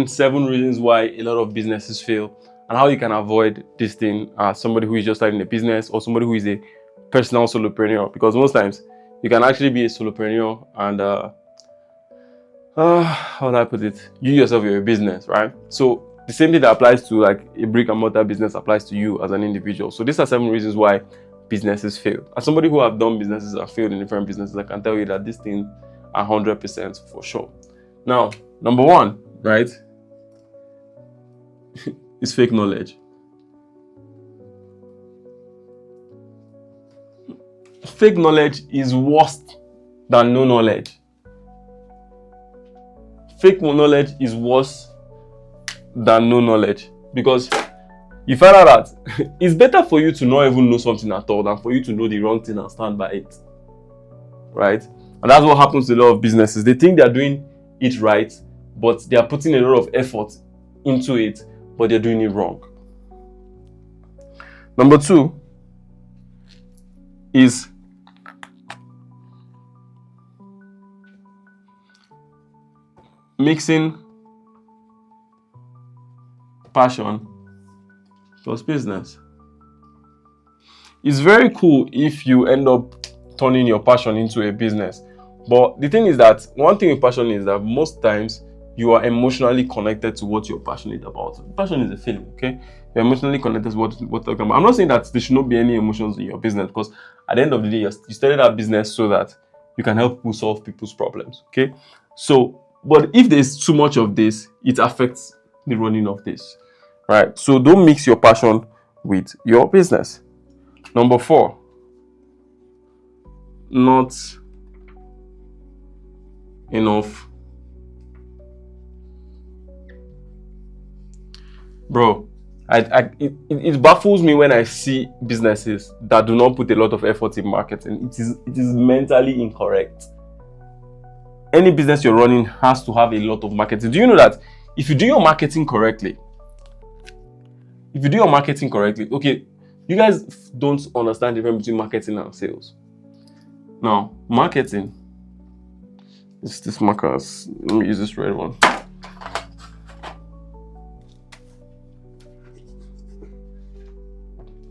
7 reasons why a lot of businesses fail and how you can avoid this thing as somebody who is just starting a business or somebody who is a personal solopreneur, because most times you can actually be a solopreneur and how do I put it, you yourself, you're a business, right? So the same thing that applies to like a brick and mortar business applies to you as an individual. So these are 7 reasons why businesses fail. As somebody who have done businesses and failed in different businesses, I can tell you that this thing 100% for sure. Now, number 1, right, is fake knowledge. Fake knowledge is worse than no knowledge. Fake knowledge is worse than no knowledge, because you find out that it's better for you to not even know something at all than for you to know the wrong thing and stand by it, right? And that's what happens to a lot of businesses. They think they're doing it right, but they are putting a lot of effort into it, but they're doing it wrong. Number 2 is mixing passion plus business. It's very cool if you end up turning your passion into a business, but the thing is that one thing with passion is that most times you are emotionally connected to what you're passionate about. Passion is a feeling, okay? You're emotionally connected to what you're talking about. I'm not saying that there should not be any emotions in your business, because at the end of the day, you started that business so that you can help people solve people's problems, okay? So, but if there's too much of this, it affects the running of this, right? So don't mix your passion with your business. Number 4, not enough. Bro, it baffles me when I see businesses that do not put a lot of effort in marketing. It is mentally incorrect. Any business you're running has to have a lot of marketing. Do you know that if you do your marketing correctly, okay, you guys don't understand the difference between marketing and sales. Now, marketing is this markers. Let me use this red one.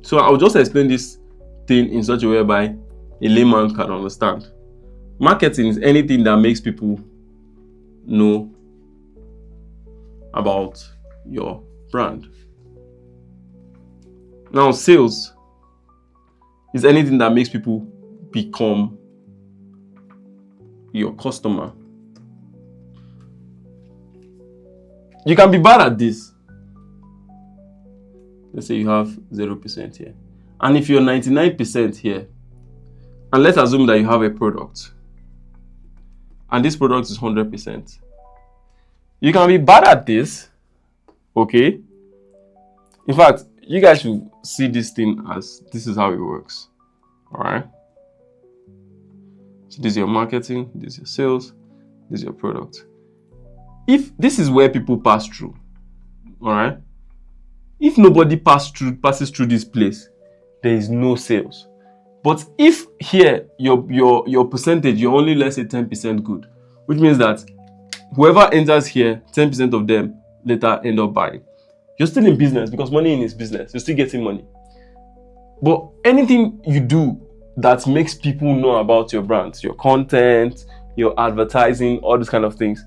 So I'll just explain this thing in such a way whereby a layman can understand. Marketing is anything that makes people know about your brand. Now, sales is anything that makes people become your customer. You can be bad at this. Let's say you have 0% here. And if you're 99% here, and let's assume that you have a product, and this product is 100%. You can be bad at this, okay? In fact, you guys should see this thing as this is how it works, all right? So this is your marketing, this is your sales, this is your product. If this is where people pass through, all right? If nobody passes through this place, there is no sales. But if here your percentage, you're only, let's say, 10% good, which means that whoever enters here, 10% of them later end up buying. You're still in business, because money in is business. You're still getting money. But anything you do that makes people know about your brand, your content, your advertising, all these kind of things,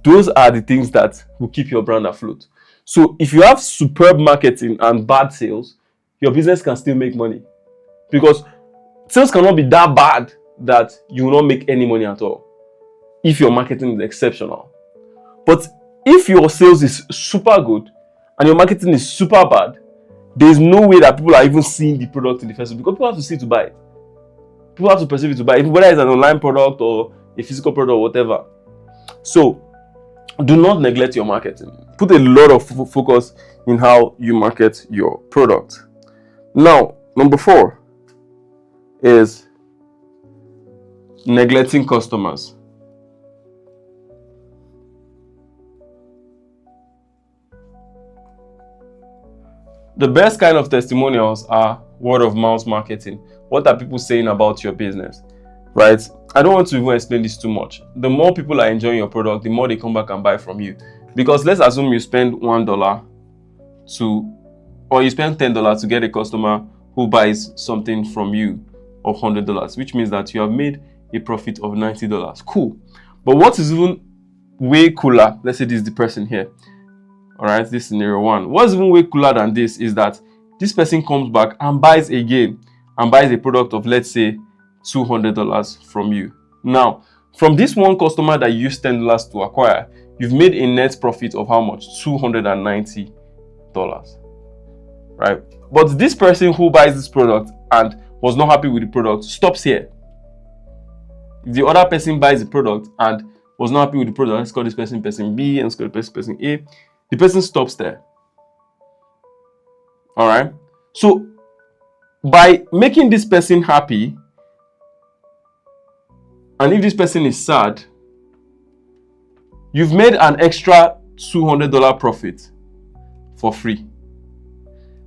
those are the things that will keep your brand afloat. So if you have superb marketing and bad sales, your business can still make money, because sales cannot be that bad that you will not make any money at all if your marketing is exceptional. But if your sales is super good and your marketing is super bad, there is no way that people are even seeing the product in the first place, because people have to see it to buy it. People have to perceive it to buy it, whether it's an online product or a physical product or whatever. So do not neglect your marketing. Put a lot of focus in how you market your product. Now, number 4 is neglecting customers. The best kind of testimonials are word of mouth marketing. What are people saying about your business, right? I don't want to even explain this too much. The more people are enjoying your product, the more they come back and buy from you. Because let's assume you spend $1 or you spend $10 to get a customer who buys something from you of $100, which means that you have made a profit of $90. Cool. But what is even way cooler, let's say this is the person here, all right, this scenario 1. What's even way cooler than this is that this person comes back and buys again and buys a product of, let's say, $200 from you. Now, from this one customer that you used $10 to acquire, you've made a net profit of how much? $290, right? But this person who buys this product and was not happy with the product stops here. If the other person buys the product and was not happy with the product, let's call this person person B and let's call this person A, the person stops there. All right. So by making this person happy, and if this person is sad, you've made an extra $200 profit for free.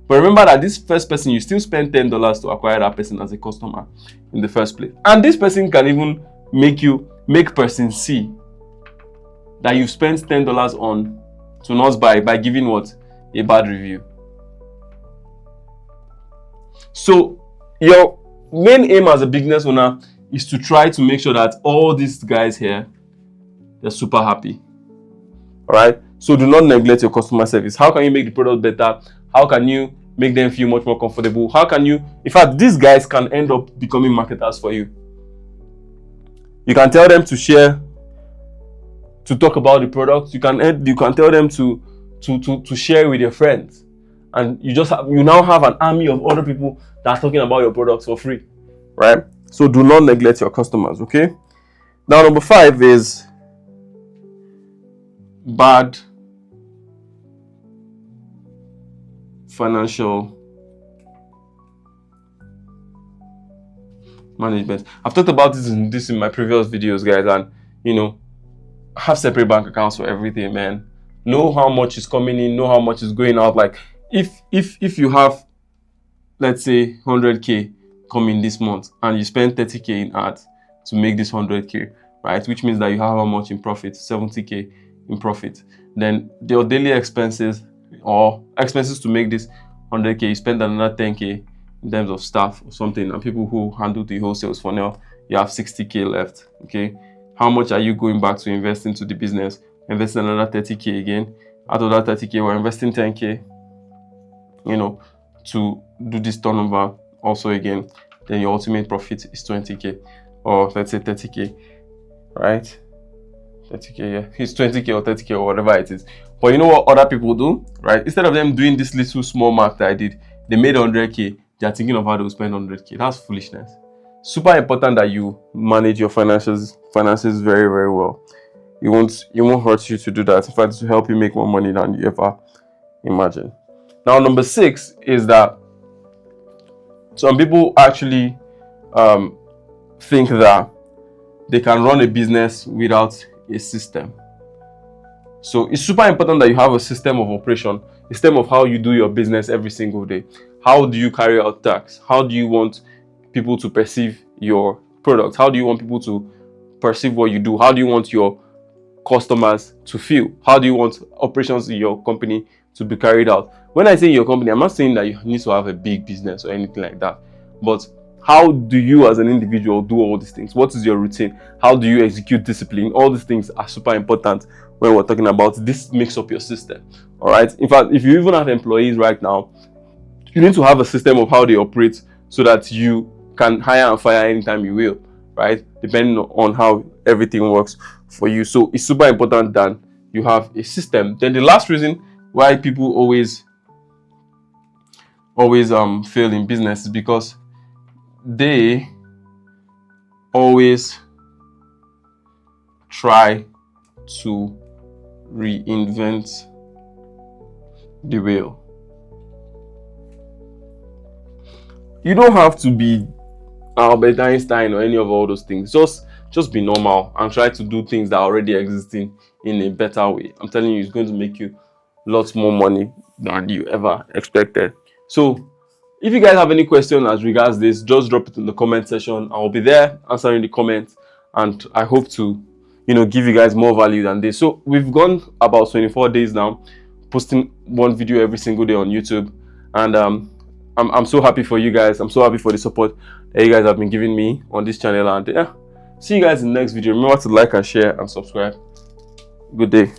But remember that this first person, you still spend $10 to acquire that person as a customer in the first place. And this person can even make person C that you spent $10 on to not buy by giving what? A bad review. So your main aim as a business owner is to try to make sure that all these guys here, they're super happy. All right. So do not neglect your customer service. How can you make the product better? How can you make them feel much more comfortable? How can you, in fact, these guys can end up becoming marketers for you. You can tell them to share, to talk about the product. You can tell them to share with your friends, and you now have an army of other people that are talking about your products for free, right? So do not neglect your customers. Okay. Now number 5 is bad financial management. I've talked about this in my previous videos, guys, and have separate bank accounts for everything, man. Know how much is coming in, know how much is going out. Like if you have, let's say, 100k coming this month and you spend 30k in ads to make this 100k, right? Which means that you have how much in profit? 70k in profit. Then your daily expenses or expenses to make this 100k, you spend another 10k in terms of staff or something, and people who handle the wholesales for now, you have 60k left. Okay, how much are you going back to invest into the business? Invest another 30k again. Out of that 30k, we're investing 10k, to do this turnover also again. Then your ultimate profit is 20k, or let's say 30k, right? 30k, yeah, it's 20k or 30k or whatever it is. But you know what other people do, right? Instead of them doing this little small math that I did, they made 100k. They are thinking of how they'll spend 100k. That's foolishness. Super important that you manage your finances very, very well. It won't hurt you to do that. In fact, it will help you make more money than you ever imagine. Now, number 6 is that some people actually think that they can run a business without a system. So it's super important that you have a system of operation, a system of how you do your business every single day. How do you carry out tasks? How do you want people to perceive your product? How do you want people to perceive what you do? How do you want your customers to feel? How do you want operations in your company to be carried out? When I say your company, I'm not saying that you need to have a big business or anything like that, but how do you as an individual do all these things? What is your routine? How do you execute discipline? All these things are super important when we're talking about this makes up your system. All right. In fact, if you even have employees right now, you need to have a system of how they operate so that you can hire and fire anytime you will, right? Depending on how everything works for you. So it's super important that you have a system. Then the last reason why people always fail in business is because they always try to reinvent the wheel. You don't have to be Albert Einstein or any of all those things. Just be normal and try to do things that are already existing in a better way. I'm telling you, it's going to make you lots more money than you ever expected. So if you guys have any questions as regards this, just drop it in the comment section. I'll be there answering the comments, and I hope to give you guys more value than this. So we've gone about 24 days now, posting one video every single day on YouTube, and I'm so happy for you guys. I'm so happy for the support that you guys have been giving me on this channel. And yeah, see you guys in the next video. Remember to like and share and subscribe. Good day.